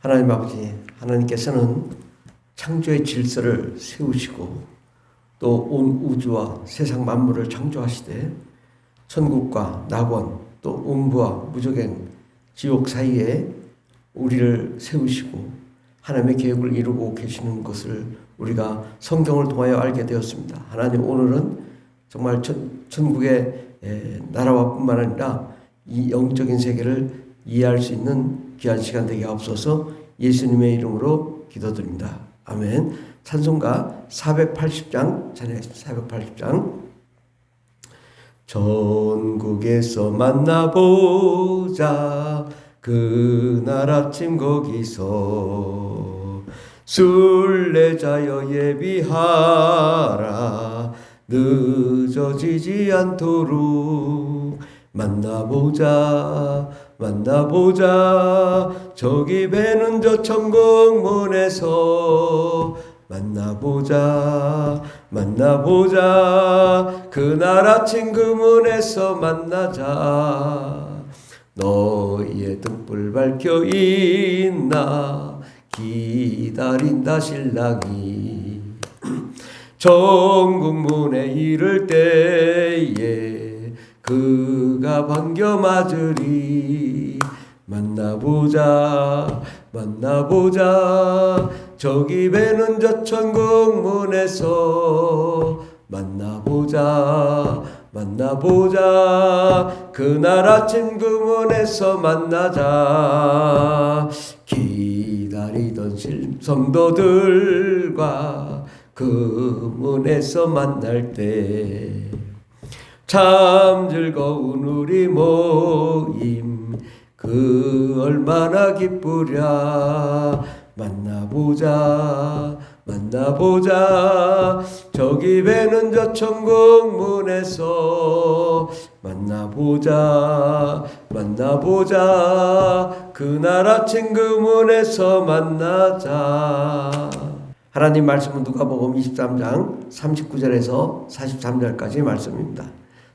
하나님 아버지, 하나님께서는 창조의 질서를 세우시고 또 온 우주와 세상 만물을 창조하시되 천국과 낙원 또 음부와 무저갱 지옥 사이에 우리를 세우시고 하나님의 계획을 이루고 계시는 것을 우리가 성경을 통하여 알게 되었습니다. 하나님, 오늘은 정말 천국의 나라와 뿐만 아니라 이 영적인 세계를 이해할 수 있는 귀한 시간 되게 하옵소서. 예수님의 이름으로 기도드립니다. 아멘. 찬송가 480장 찬양하겠습니다. 480장. 전국에서 만나보자 그날 아침 거기서 순례자여 예비하라 늦어지지 않도록 만나보자 저기 배는 저 천국문에서 만나보자 그날 아침 그 문에서 만나자. 너희의 등불 밝혀 있나 기다린다 신랑이 천국문에 이를 때에 그가 반겨 맞으리. 만나보자 저기 배는 저 천국문에서 만나보자 그날 아침 그 문에서 만나자. 기다리던 성도들과 그 문에서 만날 때 참 즐거운 우리 모임 그 얼마나 기쁘랴. 만나보자 저기 배는 저 천국문에서 만나보자 그날 아침 그 문에서 만나자. 하나님 말씀은 누가복음 23장 39절에서 43절까지 말씀입니다.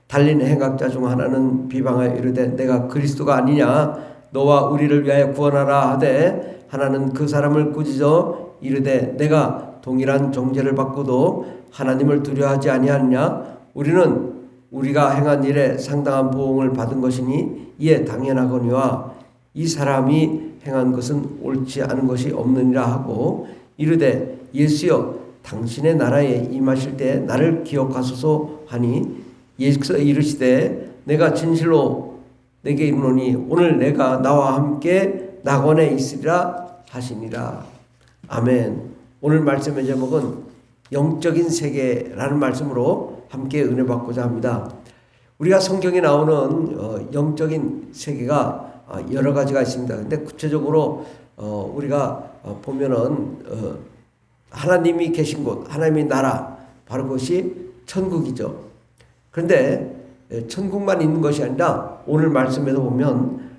달린 행악자 중 하나는 비방하여 이르되 내가 그리스도가 아니냐 너와 우리를 위하여 구원하라 하되 하나는 그 사람을 꾸짖어 이르되 내가 동일한 정죄를 받고도 하나님을 두려워하지 아니하느냐. 우리는 우리가 행한 일에 상당한 보응을 받은 것이니 이에 당연하거니와 이 사람이 행한 것은 옳지 않은 것이 없느니라 하고 이르되 예수여 당신의 나라에 임하실 때 나를 기억하소서 하니 예수께서 이르시되 내가 진실로 내게 이르노니 오늘 내가 나와 함께 낙원에 있으리라 하시니라. 아멘. 오늘 말씀의 제목은 영적인 세계라는 말씀으로 함께 은혜 받고자 합니다. 우리가 성경에 나오는 영적인 세계가 여러 가지가 있습니다. 근데 구체적으로 우리가 보면은 하나님이 계신 곳, 하나님의 나라, 바로 그것이 천국이죠. 그런데 천국만 있는 것이 아니라 오늘 말씀에서 보면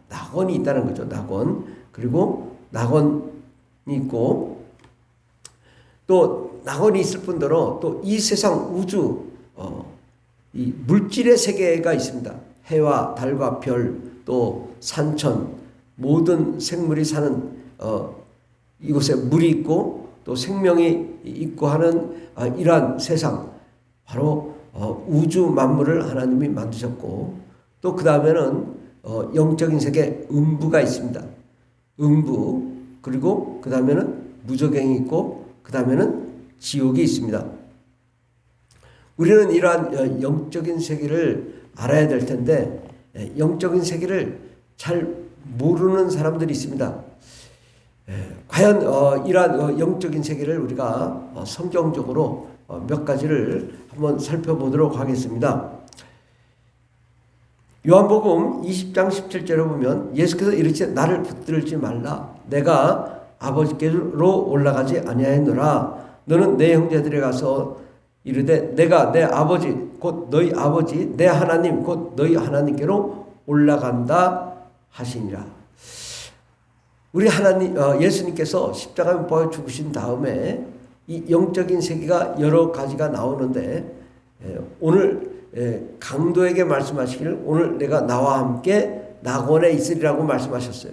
낙원이 있다는 거죠. 낙원. 그리고 낙원이 있고 또 낙원이 있을 뿐더러 또 이 세상 우주 이 물질의 세계가 있습니다. 해와 달과 별 또 산천 모든 생물이 사는 이곳에 물이 있고 또 생명이 있고 하는 이러한 세상 바로 우주 만물을 하나님이 만드셨고 또 그 다음에는 영적인 세계 음부가 있습니다. 음부 그리고 그 다음에는 무저갱이 있고 그 다음에는 지옥이 있습니다. 우리는 이러한 영적인 세계를 알아야 될 텐데 영적인 세계를 잘 모르는 사람들이 있습니다. 과연 이러한 영적인 세계를 우리가 성경적으로 몇 가지를 한번 살펴보도록 하겠습니다. 요한복음 20장 17절에 보면 예수께서 이르시되 나를 붙들지 말라 내가 아버지께로 올라가지 아니하였노라. 너는 내 형제들에 가서 이르되 내가 내 아버지 곧 너희 아버지 내 하나님 곧 너희 하나님께로 올라간다 하시니라. 우리 하나님 예수님께서 십자가에 못 박혀 죽으신 다음에 이 영적인 세계가 여러 가지가 나오는데 오늘 강도에게 말씀하시기를 오늘 내가 나와 함께 낙원에 있으리라고 말씀하셨어요.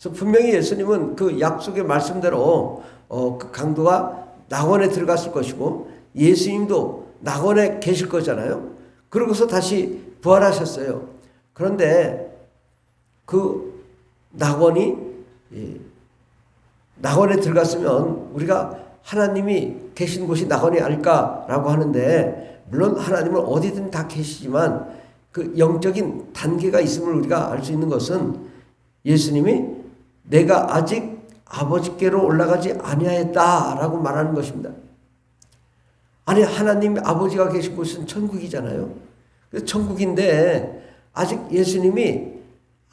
그래서 분명히 예수님은 그 약속의 말씀대로 그 강도가 낙원에 들어갔을 것이고 예수님도 낙원에 계실 거잖아요. 그러고서 다시 부활하셨어요. 그런데 그 낙원에 들어갔으면 우리가 하나님이 계신 곳이 낙원이 아닐까라고 하는데, 물론 하나님은 어디든 다 계시지만 그 영적인 단계가 있음을 우리가 알 수 있는 것은 예수님이 내가 아직 아버지께로 올라가지 아니하였다라고 말하는 것입니다. 아니, 하나님 아버지가 계신 곳은 천국이잖아요. 천국인데 아직 예수님이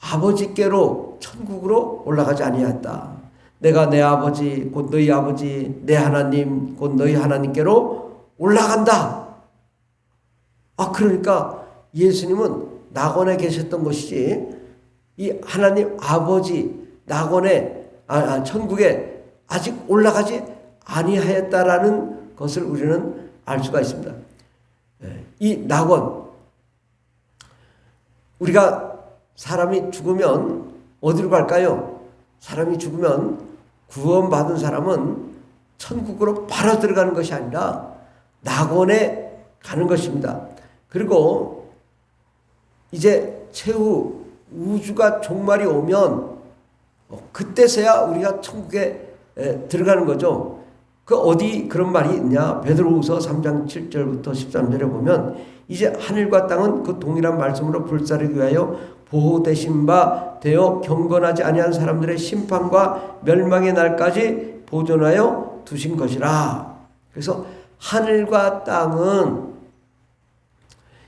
아버지께로 천국으로 올라가지 아니하였다. 내가 내 아버지 곧 너희 아버지, 내 하나님 곧 너희 하나님께로 올라간다. 그러니까 예수님은 낙원에 계셨던 것이지 이 하나님 아버지 낙원에 천국에 아직 올라가지 아니하였다라는 것을 우리는 알 수가 있습니다. 이 낙원, 우리가 사람이 죽으면 어디로 갈까요? 사람이 죽으면 구원받은 사람은 천국으로 바로 들어가는 것이 아니라 낙원에 가는 것입니다. 그리고 이제 최후 우주가 종말이 오면 그때서야 우리가 천국에 들어가는 거죠. 어디 그런 말이 있냐? 베드로후서 3장 7절부터 13절에 보면 이제 하늘과 땅은 그 동일한 말씀으로 불사르기 위하여 보호되신 바 되어 경건하지 아니한 사람들의 심판과 멸망의 날까지 보존하여 두신 것이라. 그래서 하늘과 땅은,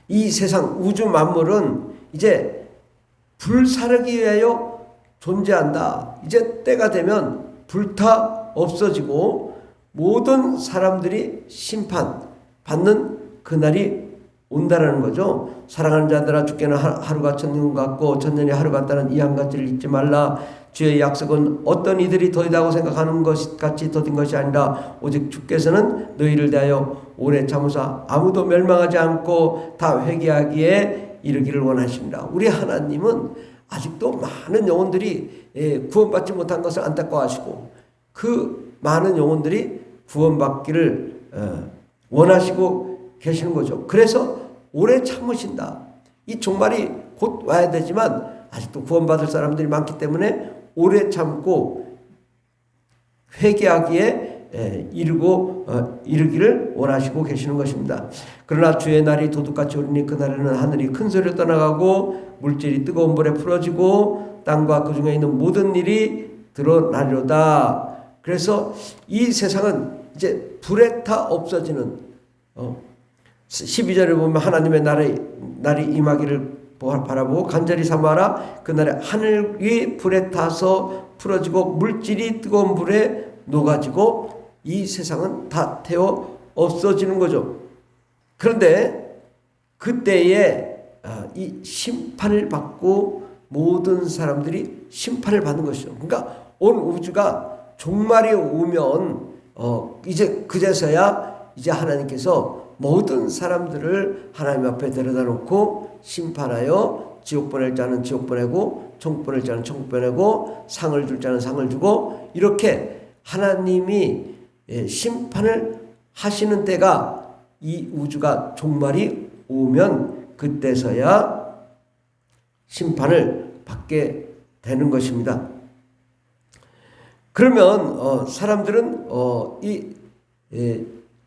이 세상 우주 만물은 이제 불사르기 위하여 존재한다. 이제 때가 되면 불타 없어지고 모든 사람들이 심판받는 그날이 온다라는 거죠. 사랑하는 자들아, 주께는 하루가 천년 같고 천년이 하루 같다는 이 한 가지를 잊지 말라. 주의 약속은 어떤 이들이 더디다고 생각하는 것 같이 더딘 것이 아니라 오직 주께서는 너희를 대하여 오래 참으사 아무도 멸망하지 않고 다 회개하기에 이르기를 원하십니다. 우리 하나님은 아직도 많은 영혼들이 구원받지 못한 것을 안타까워하시고 그 많은 영혼들이 구원받기를 원하시고 계시는 거죠. 그래서 오래 참으신다. 이 종말이 곧 와야 되지만 아직도 구원받을 사람들이 많기 때문에 오래 참고 회개하기에 이르기를 원하시고 계시는 것입니다. 그러나 주의 날이 도둑같이 오리니 그날에는 하늘이 큰 소리로 떠나가고 물질이 뜨거운 불에 풀어지고 땅과 그 중에 있는 모든 일이 드러나리로다. 그래서 이 세상은 이제 불에 타 없어지는 12절에 보면 하나님의 날이 임하기를 바라보고 간절히 사모하라. 그날에 하늘이 불에 타서 풀어지고 물질이 뜨거운 불에 녹아지고 이 세상은 다 태워 없어지는 거죠. 그런데 그때에 이 심판을 받고 모든 사람들이 심판을 받는 것이죠. 그러니까 온 우주가 종말이 오면 이제 그제서야 이제 하나님께서 모든 사람들을 하나님 앞에 데려다 놓고 심판하여 지옥 보낼 자는 지옥 보내고 천국 보낼 자는 천국 보내고 상을 줄 자는 상을 주고, 이렇게 하나님이 심판을 하시는 때가 이 우주가 종말이 오면 그때서야 심판을 받게 되는 것입니다. 그러면 사람들은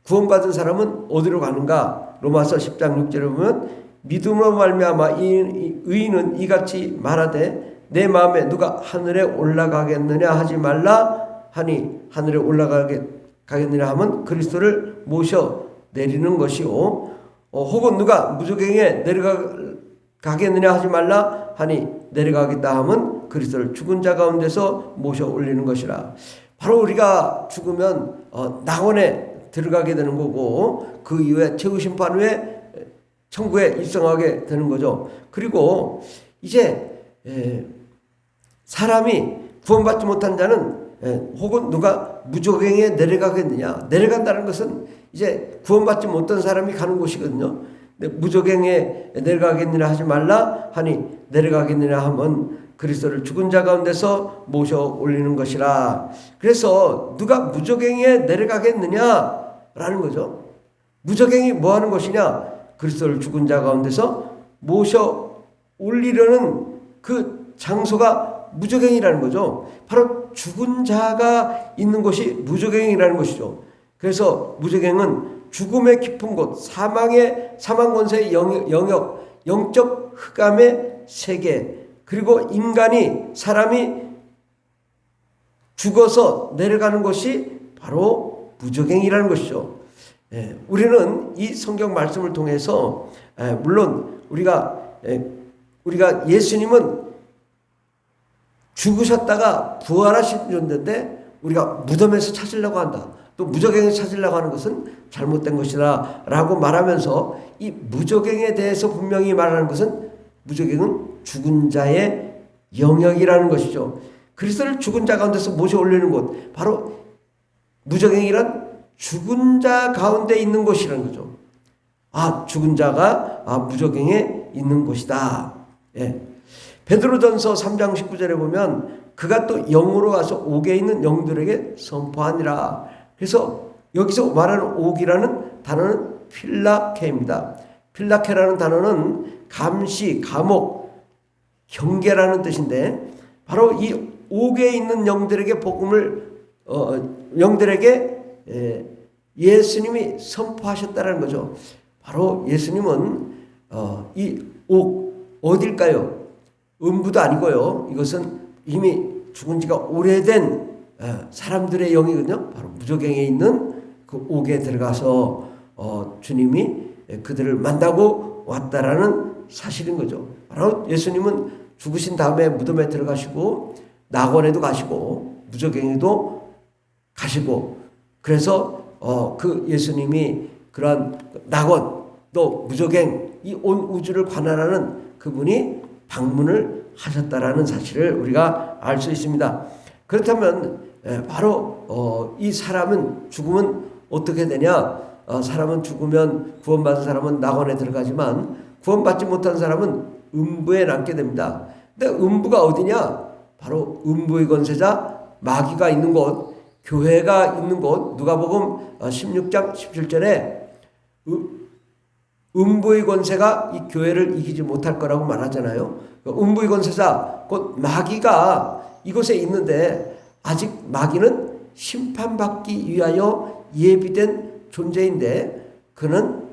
구원받은 사람은 어디로 가는가? 로마서 10장 6절에 보면 믿음으로 말미암아 의인은 이같이 말하되 내 마음에 누가 하늘에 올라가겠느냐 하지 말라 하니 하늘에 올라가겠느냐 하면 그리스도를 모셔 내리는 것이요, 혹은 누가 무저갱에 내려가겠느냐 하지 말라 하니 내려가겠다 하면 그리스도를 죽은 자 가운데서 모셔 올리는 것이라. 바로 우리가 죽으면 낙원에 들어가게 되는 거고 그 이후에 최후 심판 후에 천국에 입성하게 되는 거죠. 그리고 이제 사람이 구원받지 못한 자는 혹은 누가 무저갱에 내려가겠느냐, 내려간다는 것은 이제 구원받지 못한 사람이 가는 곳이거든요. 근데 무저갱에 내려가겠느냐 하지 말라 하니 내려가겠느냐 하면 그리스도를 죽은 자 가운데서 모셔 올리는 것이라. 그래서 누가 무저갱이에 내려가겠느냐라는 거죠. 무저갱이 뭐 하는 것이냐? 그리스도를 죽은 자 가운데서 모셔 올리려는 그 장소가 무저갱이라는 거죠. 바로 죽은 자가 있는 곳이 무저갱이라는 것이죠. 그래서 무저갱은 죽음의 깊은 곳, 사망 권세의 영역, 영적 흑암의 세계, 그리고 사람이 죽어서 내려가는 것이 바로 무저갱이라는 것이죠. 우리는 이 성경 말씀을 통해서 물론 우리가 예수님은 죽으셨다가 부활하신 존재인데 우리가 무덤에서 찾으려고 한다. 또 무저갱에서 찾으려고 하는 것은 잘못된 것이다 라고 말하면서 이 무저갱에 대해서 분명히 말하는 것은 무저갱은 죽은 자의 영역이라는 것이죠. 그리스도를 죽은 자 가운데서 모셔 올리는 곳, 바로 무저갱이란 죽은 자 가운데 있는 곳이라는 거죠. 죽은 자가 무저갱에 있는 곳이다. 베드로전서 3장 19절에 보면 그가 또 영으로 와서 옥에 있는 영들에게 선포하니라. 그래서 여기서 말하는 옥이라는 단어는 필라케입니다. 필라케라는 단어는 감시, 감옥, 경계라는 뜻인데 바로 이 옥에 있는 영들에게 영들에게 예수님이 선포하셨다는 거죠. 바로 예수님은 이 옥 어딜까요? 음부도 아니고요. 이것은 이미 죽은 지가 오래된 사람들의 영이거든요. 바로 무저갱에 있는 그 옥에 들어가서 주님이 그들을 만나고 왔다라는 사실인 거죠. 바로 예수님은 죽으신 다음에 무덤에 들어가시고 낙원에도 가시고 무저갱에도 가시고, 그래서 그 예수님이 그러한 낙원 또 무저갱 이 온 우주를 관할하는 그분이 방문을 하셨다라는 사실을 우리가 알 수 있습니다. 그렇다면 바로 이 죽음은 어떻게 되냐? 사람은 죽으면 구원받은 사람은 낙원에 들어가지만 구원받지 못한 사람은 음부에 남게 됩니다. 근데 음부가 어디냐? 바로 음부의 권세자 마귀가 있는 곳, 교회가 있는 곳. 누가복음 16장 17절에 음부의 권세가 이 교회를 이기지 못할 거라고 말하잖아요. 음부의 권세자 곧 마귀가 이곳에 있는데 아직 마귀는 심판받기 위하여 예비된 존재인데 그는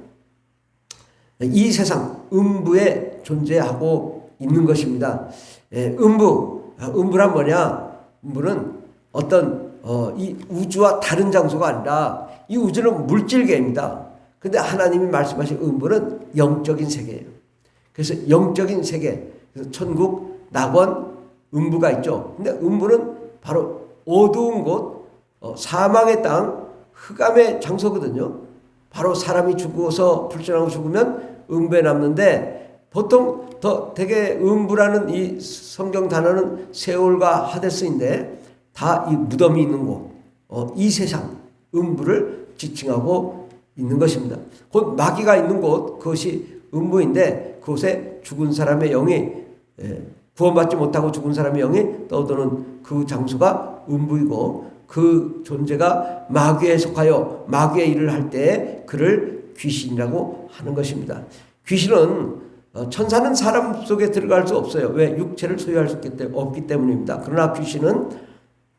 이 세상 음부에 존재하고 있는 것입니다. 음부란 뭐냐? 음부는 어떤 이 우주와 다른 장소가 아니라 이 우주는 물질계입니다. 근데 하나님이 말씀하신 음부는 영적인 세계예요. 그래서 영적인 세계, 그래서 천국, 낙원, 음부가 있죠. 근데 음부는 바로 어두운 곳, 사망의 땅, 흑암의 장소거든요. 바로 사람이 죽어서 불전하고 죽으면 음부에 남는데 보통 되게 음부라는 이 성경 단어는 세월과 하데스인데 다 이 무덤이 있는 곳, 이 세상 음부를 지칭하고 있는 것입니다. 곧 마귀가 있는 곳, 그것이 음부인데 그곳에 죽은 사람의 영이 구원받지 못하고 죽은 사람의 영이 떠도는 그 장소가 음부이고 그 존재가 마귀에 속하여 마귀의 일을 할 때에 그를 귀신이라고 하는 것입니다. 귀신은 천사는 사람 속에 들어갈 수 없어요. 왜? 육체를 소유할 수 없기 때문입니다. 그러나 귀신은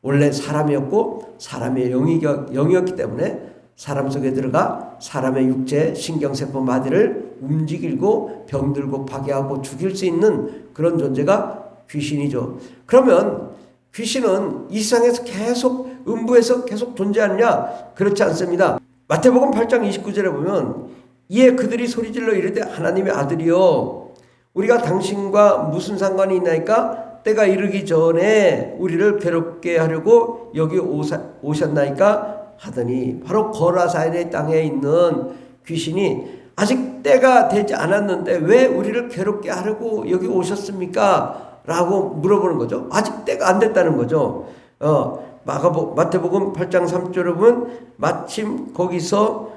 원래 사람이었고 사람의 영이었기 때문에 사람 속에 들어가 사람의 육체, 신경세포 마디를 움직이고 병들고 파괴하고 죽일 수 있는 그런 존재가 귀신이죠. 그러면 귀신은 이 세상에서 계속 음부에서 계속 존재하느냐? 그렇지 않습니다. 마태복음 8장 29절에 보면 이에 그들이 소리질러 이르되 하나님의 아들이여 우리가 당신과 무슨 상관이 있나이까? 때가 이르기 전에 우리를 괴롭게 하려고 여기 오셨나이까? 하더니 바로 거라사인의 땅에 있는 귀신이 아직 때가 되지 않았는데 왜 우리를 괴롭게 하려고 여기 오셨습니까? 라고 물어보는 거죠. 아직 때가 안 됐다는 거죠. 마태복음 8장 3절에 보면 마침 거기서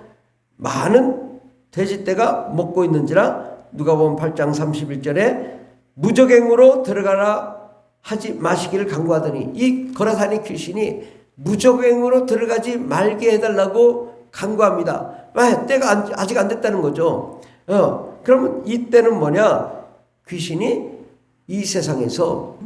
많은 돼지떼가 먹고 있는지라 누가복음 8장 31절에 무저갱으로 들어가라 하지 마시기를 간구하더니 이 거라사니 귀신이 무적행으로 들어가지 말게 해달라고 간구합니다. 왜? 때가 아직 안 됐다는 거죠. 그러면 이때는 뭐냐? 귀신이 이 세상에서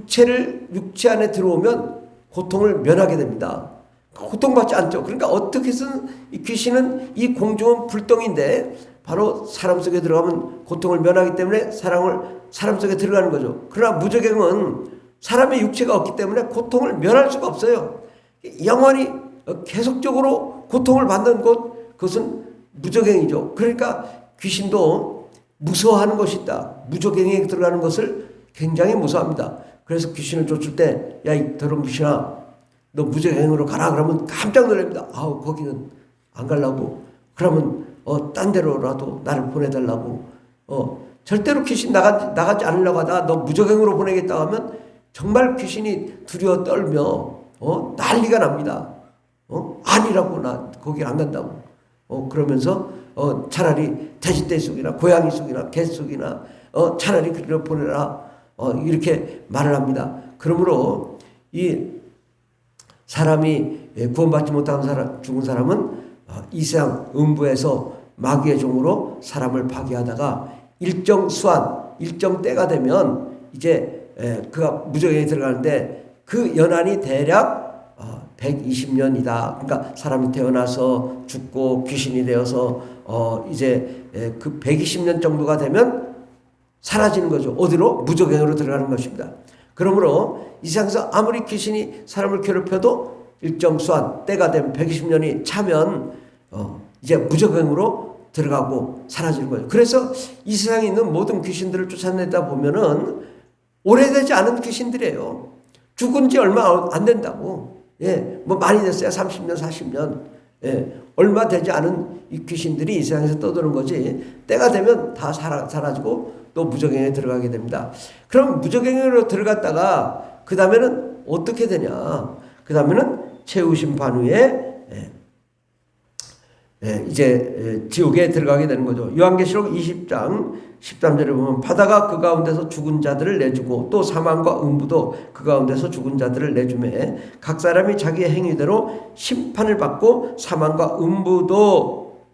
육체 안에 들어오면 고통을 면하게 됩니다. 고통받지 않죠. 그러니까 어떻게 해서는 이 귀신은 이 공중은 불덩인데 바로 사람 속에 들어가면 고통을 면하기 때문에 사람 속에 들어가는 거죠. 그러나 무적행은 사람의 육체가 없기 때문에 고통을 면할 수가 없어요. 영원히 계속적으로 고통을 받는 곳, 그것은 무적행이죠. 그러니까 귀신도 무서워하는 것이 있다. 무적행에 들어가는 것을 굉장히 무서워합니다. 그래서 귀신을 쫓을 때, 야, 이 더러운 귀신아, 너 무적행으로 가라. 그러면 깜짝 놀랍니다. 아우, 거기는 안 가려고. 그러면 딴 데로라도 나를 보내달라고. 절대로 귀신 나가지 않으려고 하다가 너 무적행으로 보내겠다 하면 정말 귀신이 두려워 떨며 난리가 납니다. 아니라고, 나 거기 안 간다고. 그러면서 차라리 돼지떼 속이나 고양이 속이나 개 속이나 차라리 그를 보내라. 이렇게 말을 합니다. 그러므로 이 사람이 구원받지 못한 죽은 사람은 이 세상 음부에서 마귀의 종으로 사람을 파괴하다가 일정 수한, 일정 때가 되면 이제 그가 무적행에 들어가는데 그 연한이 대략 120년이다. 그러니까 사람이 태어나서 죽고 귀신이 되어서 이제 그 120년 정도가 되면 사라지는 거죠. 어디로? 무적행으로 들어가는 것입니다. 그러므로 이 세상에서 아무리 귀신이 사람을 괴롭혀도 일정 수한 때가 되면 120년이 차면 이제 무적행으로 들어가고 사라지는 거죠. 그래서 이 세상에 있는 모든 귀신들을 쫓아내다 보면은 오래되지 않은 귀신들이에요. 죽은 지 얼마 안 된다고. 뭐 많이 됐어요. 30년, 40년. 얼마 되지 않은 이 귀신들이 이 세상에서 떠도는 거지. 때가 되면 다 사라지고 또 무적행에 들어가게 됩니다. 그럼 무적행으로 들어갔다가 그 다음에는 어떻게 되냐? 그 다음에는 최후 심판 후에 이제 지옥에 들어가게 되는 거죠. 요한계시록 20장 13절에 보면 바다가 그 가운데서 죽은 자들을 내주고 또 사망과 음부도 그 가운데서 죽은 자들을 내주매 각 사람이 자기의 행위대로 심판을 받고 사망과 음부도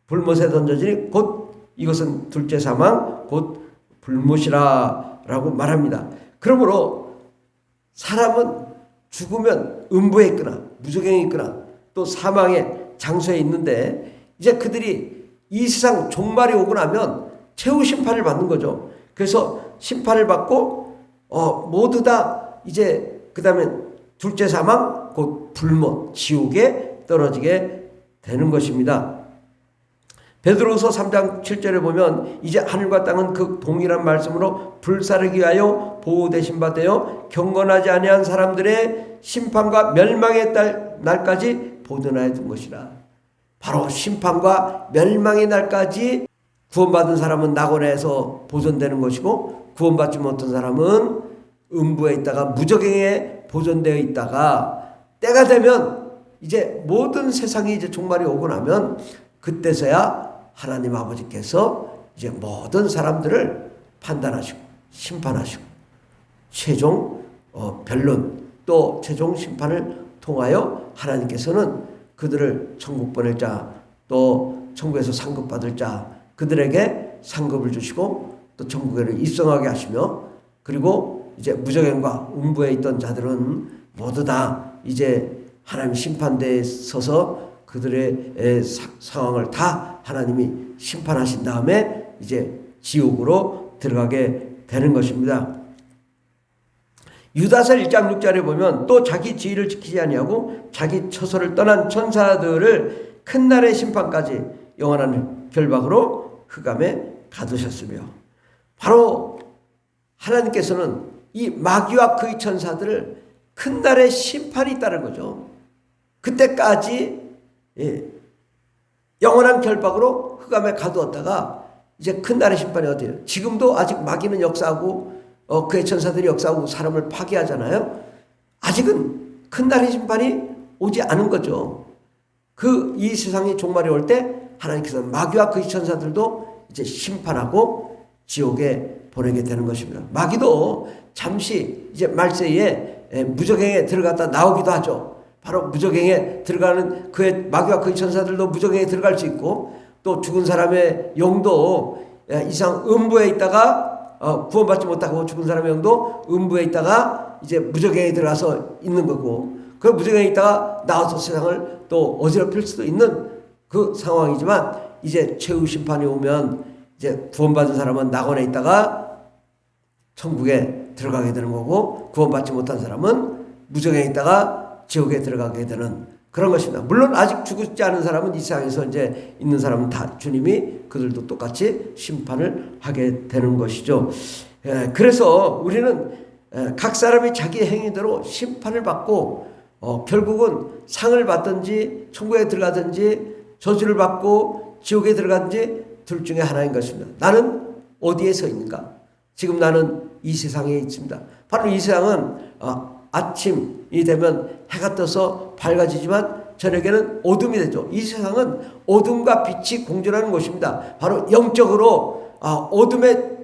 불못에 던져지니 곧 이것은 둘째 사망 곧 불못이라 라고 말합니다. 그러므로 사람은 죽으면 음부에 있거나 무적행에 있거나 또 사망의 장소에 있는데 이제 그들이 이 세상 종말이 오고 나면 최후 심판을 받는 거죠. 그래서 심판을 받고 모두 다 이제 그 다음에 둘째 사망 곧 불못 지옥에 떨어지게 되는 것입니다. 베드로후서 3장 7절에 보면 이제 하늘과 땅은 그 동일한 말씀으로 불사르기 위하여 보호되신 바 되어 경건하지 아니한 사람들의 심판과 멸망의 날까지 보존하여 둔 것이라. 바로 심판과 멸망의 날까지 구원받은 사람은 낙원에서 보존되는 것이고 구원받지 못한 사람은 음부에 있다가 무적행에 보존되어 있다가 때가 되면 이제 모든 세상이 이제 종말이 오고 나면 그때서야 하나님 아버지께서 이제 모든 사람들을 판단하시고 심판하시고 최종 변론 또 최종 심판을 통하여 하나님께서는 그들을 천국 보낼 자 또 천국에서 상급 받을 자 그들에게 상급을 주시고 또 천국에 입성하게 하시며 그리고 이제 무적행과 음부에 있던 자들은 모두 다 이제 하나님 심판대에 서서 그들의 상황을 다 하나님이 심판하신 다음에 이제 지옥으로 들어가게 되는 것입니다. 유다서 1장 6절에 보면 또 자기 지위를 지키지 아니하고 자기 처소를 떠난 천사들을 큰 날의 심판까지 영원한 결박으로 흑암에 가두셨으며 바로 하나님께서는 이 마귀와 그의 천사들을 큰 날의 심판이 있다는 거죠. 그때까지 영원한 결박으로 흑암에 가두었다가 이제 큰 날의 심판이 어디예요? 지금도 아직 마귀는 역사하고 그의 천사들이 역사하고 사람을 파괴하잖아요. 아직은 큰 날의 심판이 오지 않은 거죠. 이 세상이 종말이 올 때 하나님께서 마귀와 그의 천사들도 이제 심판하고 지옥에 보내게 되는 것입니다. 마귀도 잠시 이제 말세에 무저갱에 들어갔다 나오기도 하죠. 바로 무저갱에 들어가는 그의 마귀와 그의 천사들도 무저갱에 들어갈 수 있고, 또 죽은 사람의 영도 이상 음부에 있다가 구원받지 못하고 죽은 사람의 영도 음부에 있다가 이제 무저갱에 들어가서 있는 거고, 그 무저갱에 있다가 나와서 세상을 또 어지럽힐 수도 있는 그 상황이지만, 이제 최후 심판이 오면 이제 구원받은 사람은 낙원에 있다가 천국에 들어가게 되는 거고, 구원받지 못한 사람은 무저갱에 있다가 지옥에 들어가게 되는 그런 것입니다. 물론 아직 죽지 않은 사람은 이 세상에서 이제 있는 사람은 다 주님이 그들도 똑같이 심판을 하게 되는 것이죠. 그래서 우리는 각 사람이 자기 행위대로 심판을 받고 결국은 상을 받든지 천국에 들어가든지 저주를 받고 지옥에 들어가든지 둘 중에 하나인 것입니다. 나는 어디에 서 있는가? 지금 나는 이 세상에 있습니다. 바로 이 세상은 아침이 되면 해가 떠서 밝아지지만 저녁에는 어둠이 되죠. 이 세상은 어둠과 빛이 공존하는 곳입니다. 바로 영적으로 어둠의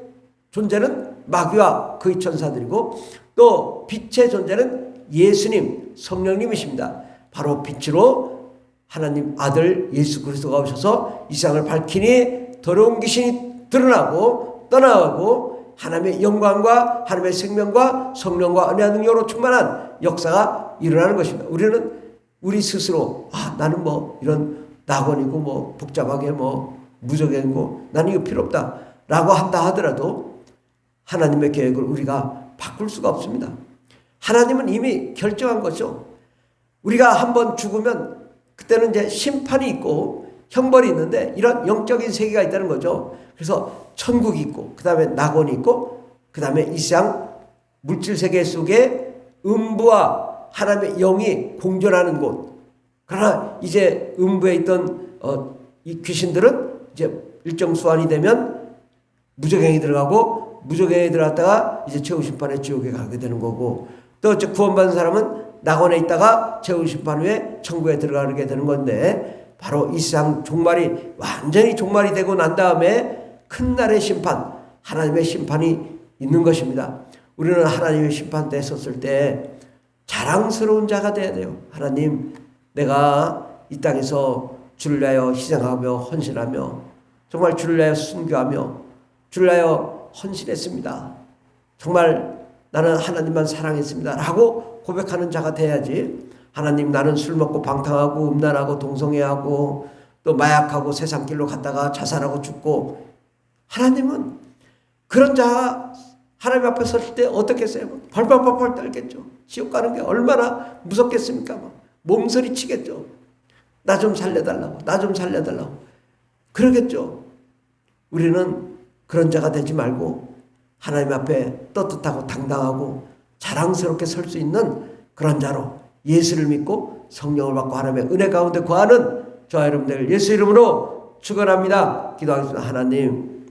존재는 마귀와 그의 천사들이고, 또 빛의 존재는 예수님, 성령님이십니다. 바로 빛으로 하나님 아들 예수 그리스도가 오셔서 이 세상을 밝히니 더러운 귀신이 드러나고 떠나가고, 하나님의 영광과 하나님의 생명과 성령과 은혜와 능력으로 충만한 역사가 일어나는 것입니다. 우리는 우리 스스로 나는 뭐 이런 낙원이고 뭐 복잡하게 뭐 무적이고 나는 이거 필요 없다 라고 한다 하더라도 하나님의 계획을 우리가 바꿀 수가 없습니다. 하나님은 이미 결정한 거죠. 우리가 한번 죽으면 그때는 이제 심판이 있고 형벌이 있는데, 이런 영적인 세계가 있다는 거죠. 그래서 천국이 있고, 그 다음에 낙원이 있고, 그 다음에 이 세상 물질 세계 속에 음부와 하나님의 영이 공존하는 곳. 그러나 이제 음부에 있던 이 귀신들은 이제 일정 수완이 되면 무저갱이 들어가고, 무저갱에 들어갔다가 이제 최후 심판에 지옥에 가게 되는 거고, 또 구원받은 사람은 낙원에 있다가 최후 심판 후에 천국에 들어가게 되는 건데, 바로 이 세상 종말이 완전히 종말이 되고 난 다음에 큰 날의 심판, 하나님의 심판이 있는 것입니다. 우리는 하나님의 심판대에 섰을 때 자랑스러운 자가 되어야 돼요. 하나님, 내가 이 땅에서 주를 위하여 희생하며 헌신하며 정말 주를 위하여 순교하며 주를 위하여 헌신했습니다. 정말 나는 하나님만 사랑했습니다 라고 고백하는 자가 돼야지, 하나님 나는 술 먹고 방탕하고 음란하고 동성애하고 또 마약하고 세상길로 갔다가 자살하고 죽고, 하나님은 그런 자가 하나님 앞에 섰을 때 어떻겠어요? 벌벌벌벌 떨겠죠. 지옥 가는 게 얼마나 무섭겠습니까? 몸서리 치겠죠. 나 좀 살려달라고, 나 좀 살려달라고 그러겠죠. 우리는 그런 자가 되지 말고 하나님 앞에 떳떳하고 당당하고 자랑스럽게 설 수 있는 그런 자로 예수를 믿고 성령을 받고 하나님의 은혜 가운데 거하는 저와 여러분들 예수 이름으로 축원합니다. 기도하겠습니다. 하나님,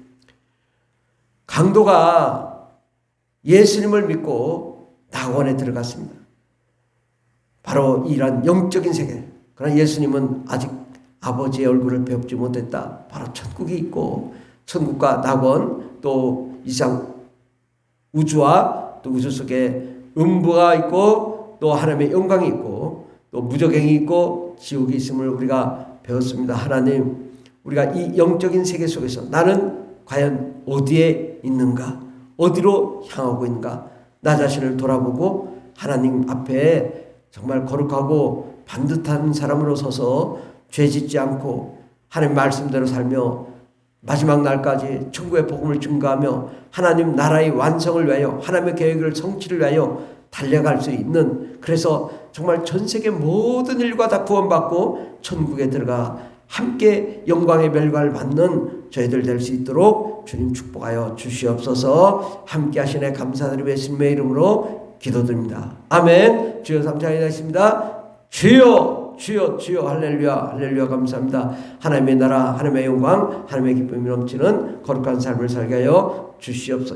강도가 예수님을 믿고 낙원에 들어갔습니다. 바로 이런 영적인 세계. 그러나 예수님은 아직 아버지의 얼굴을 배우지 못했다. 바로 천국이 있고, 천국과 낙원, 또 이상 우주와 또 우주 속에 음부가 있고, 또 하나님의 영광이 있고, 또 무저갱이 있고 지옥이 있음을 우리가 배웠습니다. 하나님, 우리가 이 영적인 세계 속에서 나는 과연 어디에 있는가, 어디로 향하고 있는가, 나 자신을 돌아보고 하나님 앞에 정말 거룩하고 반듯한 사람으로 서서 죄짓지 않고 하나님 말씀대로 살며 마지막 날까지 천국의 복음을 증거하며 하나님 나라의 완성을 위하여, 하나님의 계획을 성취를 위하여 달려갈 수 있는, 그래서 정말 전 세계 모든 일과 다 구원받고 천국에 들어가 함께 영광의 멸관을 받는 저희들 될 수 있도록 주님 축복하여 주시옵소서. 함께 하시네 감사드리며 예수님의 이름으로 기도드립니다. 아멘. 주여 감사하겠습니다. 주여 주여 주여 할렐루야 할렐루야 감사합니다. 하나님의 나라, 하나님의 영광, 하나님의 기쁨이 넘치는 거룩한 삶을 살게 하여 주시옵소서.